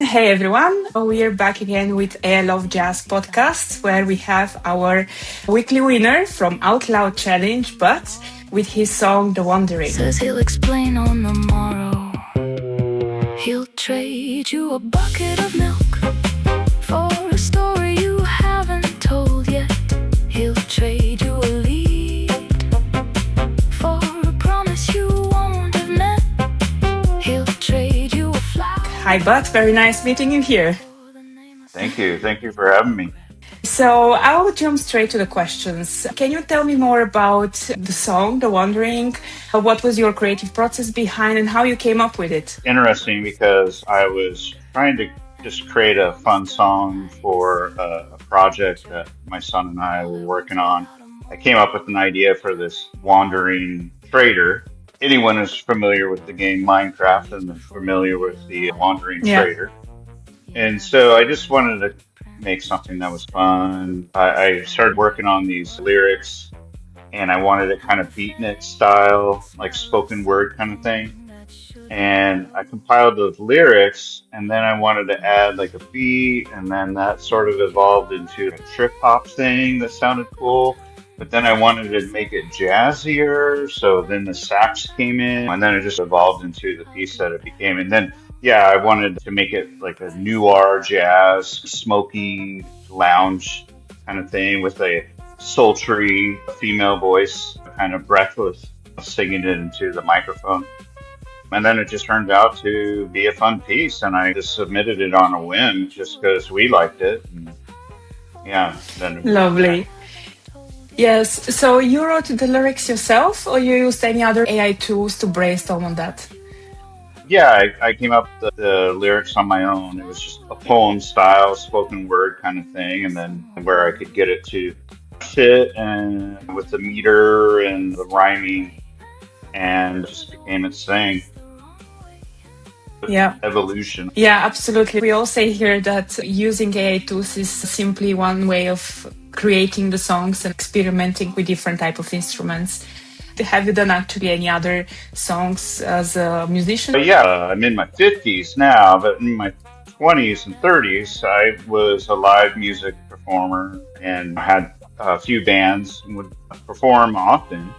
Hey everyone, we are back again with AI.Love.Jazz podcast where we have our weekly winner from Out Loud Challenge, but with his song The Wandering. Says he'll explain on the morrow. He'll trade you a bucket of milk for a story you haven't told yet. He'll trade you a lead for a promise you won't have met. He'll trade you a flower. Hi Bud, very nice meeting you here. Thank you. Thank you for having me. So I'll jump straight to the questions. Can you tell me more about the song, The Wandering? What was your creative process behind and how you came up with it? Interesting because I was trying to just create a fun song for a project that my son and I were working on. I came up with an idea for this wandering trader. Anyone who's familiar with the game Minecraft and is familiar with the wandering Yeah. trader. And so I just wanted to make something that was fun. I started working on these lyrics and I wanted it kind of beatnik style, like spoken word kind of thing. And I compiled those lyrics, and then I wanted to add like a beat, and then that sort of evolved into a trip hop thing that sounded cool. But then I wanted to make it jazzier, so then the sax came in, and then it just evolved into the piece that it became. And then, yeah, I wanted to make it like a noir jazz, smoky lounge kind of thing with a sultry female voice, kind of breathless, singing it into the microphone. And then it just turned out to be a fun piece, and I just submitted it on a whim just because we liked it. And yeah, then Lovely. Yes, so you wrote the lyrics yourself or you used any other AI tools to brainstorm on that? yeah, I came up with the lyrics on my own. It was just a poem style, spoken word kind of thing, and then where I could get it to fit and with the meter and the rhyming, and it just became its thing. Yeah. Evolution. Yeah, absolutely. We all say here that using AI tools is simply one way of creating the songs and experimenting with different type of instruments. Have you done actually any other songs as a musician? But yeah, I'm in my 50s now, but in my 20s and 30s, I was a live music performer and had a few bands and would perform often.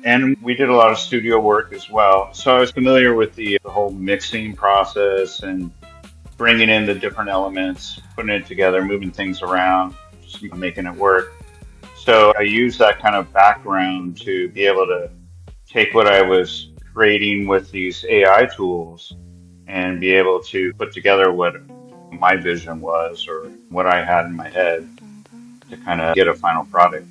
And we did a lot of studio work as well. So I was familiar with the whole mixing process and bringing in the different elements, putting it together, moving things around, just making it work. So I used that kind of background to be able to take what I was creating with these AI tools and be able to put together what my vision was or what I had in my head to kind of get a final product.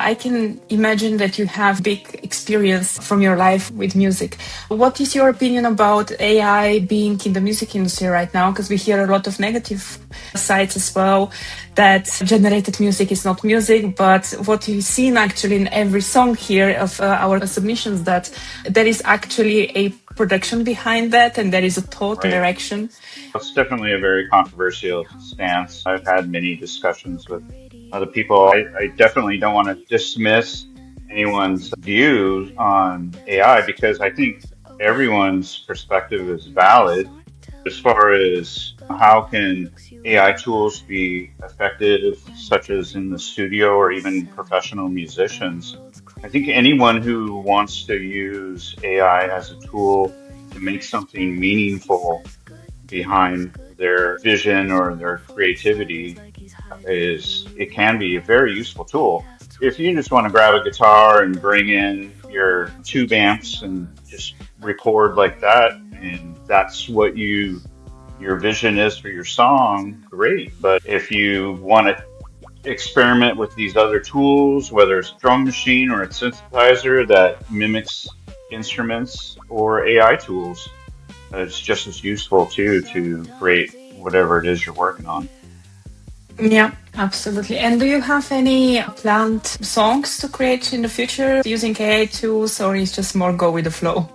I can imagine that you have big experience from your life with music. What is your opinion about AI being in the music industry right now? Because we hear a lot of negative sides as well, that generated music is not music, but what we've seen actually in every song here of our submissions, that there is actually a production behind that and there is a thought and Right. direction. It's definitely a very controversial stance. I've had many discussions with other people. I definitely don't want to dismiss anyone's views on AI because I think everyone's perspective is valid as far as how can AI tools be effective, such as in the studio or even professional musicians. I think anyone who wants to use AI as a tool to make something meaningful behind their vision or their creativity is it can be a very useful tool. If you just want to grab a guitar and bring in your tube amps and just record like that, and that's what your vision is for your song, great. But if you want to experiment with these other tools, whether it's drum machine or a synthesizer that mimics instruments or AI tools, it's just as useful too to create whatever it is you're working on. Yeah, absolutely. And do you have any planned songs to create in the future using AI tools, or is just more go with the flow?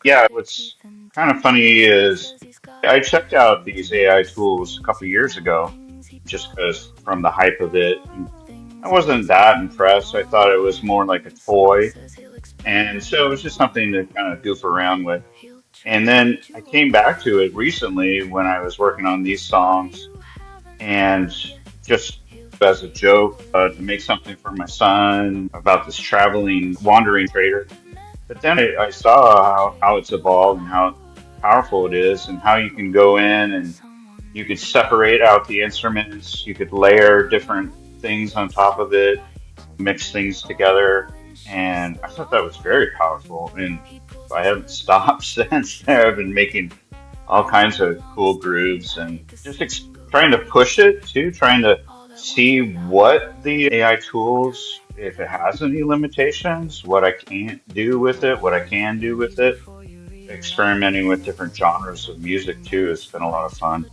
Yeah, what's kind of funny is I checked out these AI tools a couple years ago just because from the hype of it. And I wasn't that impressed. I thought it was more like a toy. And so it was just something to kind of goof around with. And then I came back to it recently when I was working on these songs and just as a joke to make something for my son about this traveling, wandering trader. But then I saw how it's evolved and how powerful it is and how you can go in and you could separate out the instruments, you could layer different things on top of it, mix things together. And I thought that was very powerful. And I haven't stopped since. I've been making all kinds of cool grooves and just trying to push it too, trying to see what the AI tools, if it has any limitations, what I can't do with it, what I can do with it. Experimenting with different genres of music too has been a lot of fun.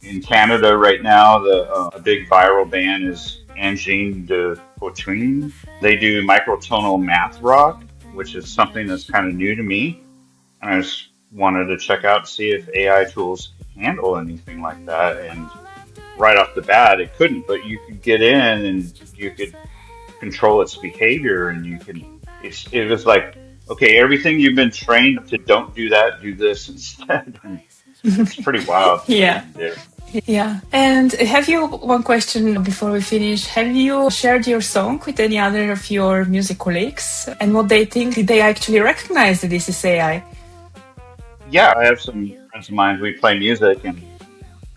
In Canada right now, the a big viral band is Angine de Poitrine. They do microtonal math rock, which is something that's kind of new to me. And I just wanted to check out, see if AI tools could handle anything like that. And right off the bat, it couldn't, but you could get in and you could control its behavior and you can, it was like, okay, everything you've been trained to don't do that, do this instead. And it's pretty wild what you Yeah. can do. Yeah. And have you, one question before we finish, have you shared your song with any other of your music colleagues and what they think? Did they actually recognize that this is AI? Yeah, I have some friends of mine, we play music and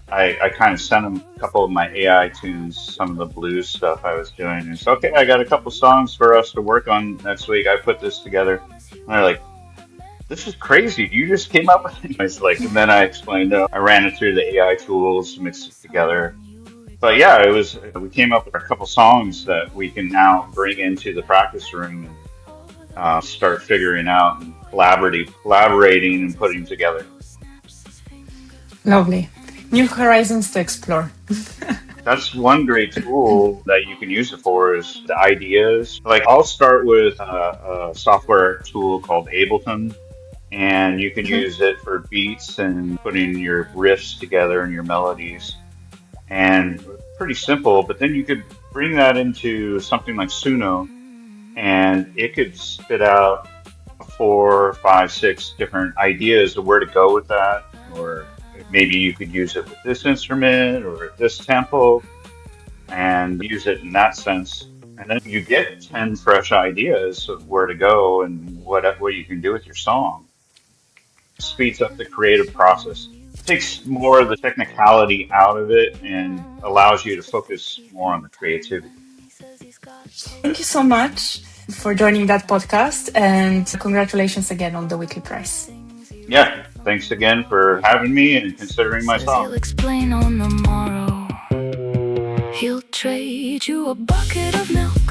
I kind of sent them a couple of my AI tunes, some of the blues stuff I was doing. And it's okay, I got a couple songs for us to work on next week. I put this together. And they're like, this is crazy. You just came up with it. I was like, and then I explained, I ran it through the AI tools, mixed it together. But yeah, we came up with a couple songs that we can now bring into the practice room and start figuring out and collaborating and putting together. Lovely. New horizons to explore. That's one great tool that you can use it for is the ideas. Like I'll start with a software tool called Ableton, and you can use it for beats and putting your riffs together and your melodies. And pretty simple, but then you could bring that into something like Suno, and it could spit out four, five, six different ideas of where to go with that, or maybe you could use it with this instrument or this tempo and use it in that sense. And then you get 10 fresh ideas of where to go and what you can do with your song. Speeds up the creative process, takes more of the technicality out of it, and allows you to focus more on the creativity. Thank you so much for joining that podcast and congratulations again on the weekly prize. Yeah, thanks again for having me and considering my Says he'll song. explain on the morrow. He'll trade you a bucket of milk